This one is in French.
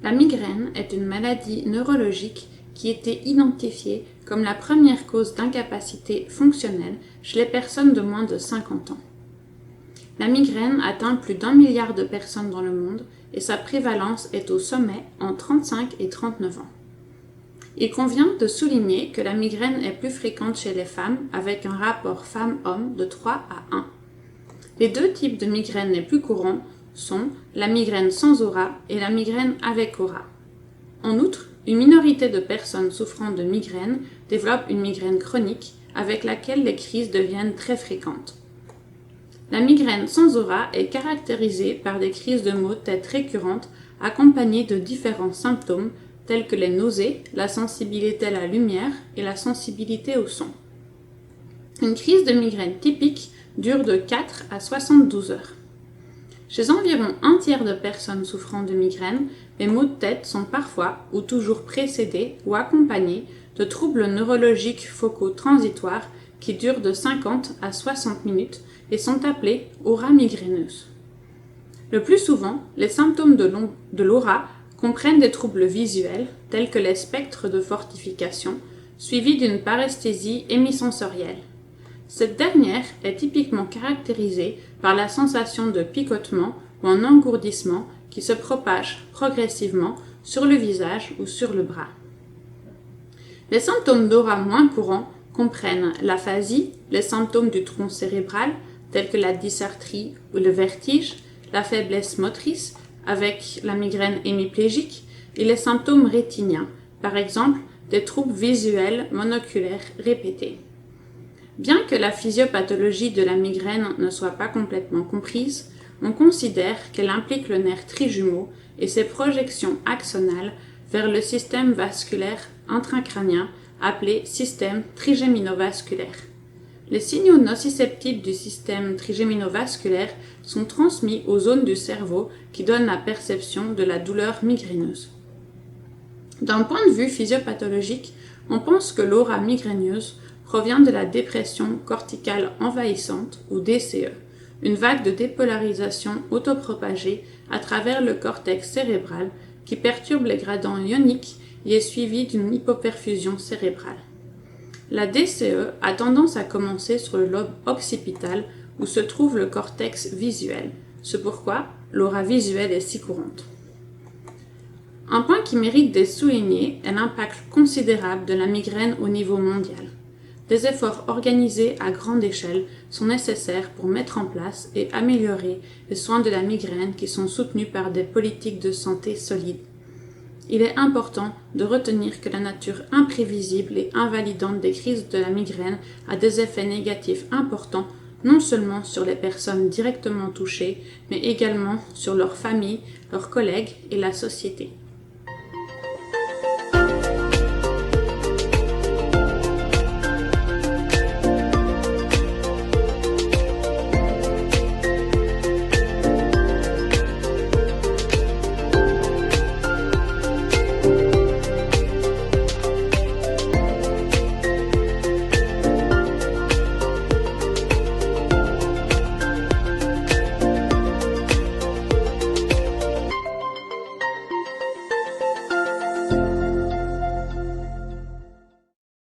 La migraine est une maladie neurologique qui était identifiée comme la première cause d'incapacité fonctionnelle chez les personnes de moins de 50 ans. La migraine atteint plus d'1 milliard de personnes dans le monde et sa prévalence est au sommet entre 35 et 39 ans. Il convient de souligner que la migraine est plus fréquente chez les femmes avec un rapport femme-homme de 3 à 1. Les deux types de migraines les plus courants sont la migraine sans aura et la migraine avec aura. En outre, une minorité de personnes souffrant de migraine développent une migraine chronique avec laquelle les crises deviennent très fréquentes. La migraine sans aura est caractérisée par des crises de maux de tête récurrentes accompagnées de différents symptômes tels que les nausées, la sensibilité à la lumière et la sensibilité au son. Une crise de migraine typique dure de 4 à 72 heures. Chez environ un tiers de personnes souffrant de migraine, les maux de tête sont parfois ou toujours précédés ou accompagnés de troubles neurologiques focaux transitoires qui durent de 50 à 60 minutes et sont appelés aura migraineuse. Le plus souvent, les symptômes de l'aura comprennent des troubles visuels tels que les spectres de fortification, suivis d'une paresthésie hémisensorielle. Cette dernière est typiquement caractérisée par la sensation de picotement ou un engourdissement qui se propage progressivement sur le visage ou sur le bras. Les symptômes d'aura moins courants comprennent l'aphasie, les symptômes du tronc cérébral tels que la dysarthrie ou le vertige, la faiblesse motrice avec la migraine hémiplégique et les symptômes rétiniens, par exemple des troubles visuels monoculaires répétés. Bien que la physiopathologie de la migraine ne soit pas complètement comprise, on considère qu'elle implique le nerf trijumeau et ses projections axonales vers le système vasculaire intracrânien appelé système trigéminovasculaire. Les signaux nociceptifs du système trigéminovasculaire sont transmis aux zones du cerveau qui donnent la perception de la douleur migraineuse. D'un point de vue physiopathologique, on pense que l'aura migraineuse provient de la dépression corticale envahissante ou DCE, une vague de dépolarisation autopropagée à travers le cortex cérébral qui perturbe les gradents ioniques et est suivie d'une hypoperfusion cérébrale. La DCE a tendance à commencer sur le lobe occipital où se trouve le cortex visuel, c'est pourquoi l'aura visuelle est si courante. Un point qui mérite d'être souligné est l'impact considérable de la migraine au niveau mondial. Des efforts organisés à grande échelle sont nécessaires pour mettre en place et améliorer les soins de la migraine qui sont soutenus par des politiques de santé solides. Il est important de retenir que la nature imprévisible et invalidante des crises de la migraine a des effets négatifs importants non seulement sur les personnes directement touchées, mais également sur leurs familles, leurs collègues et la société.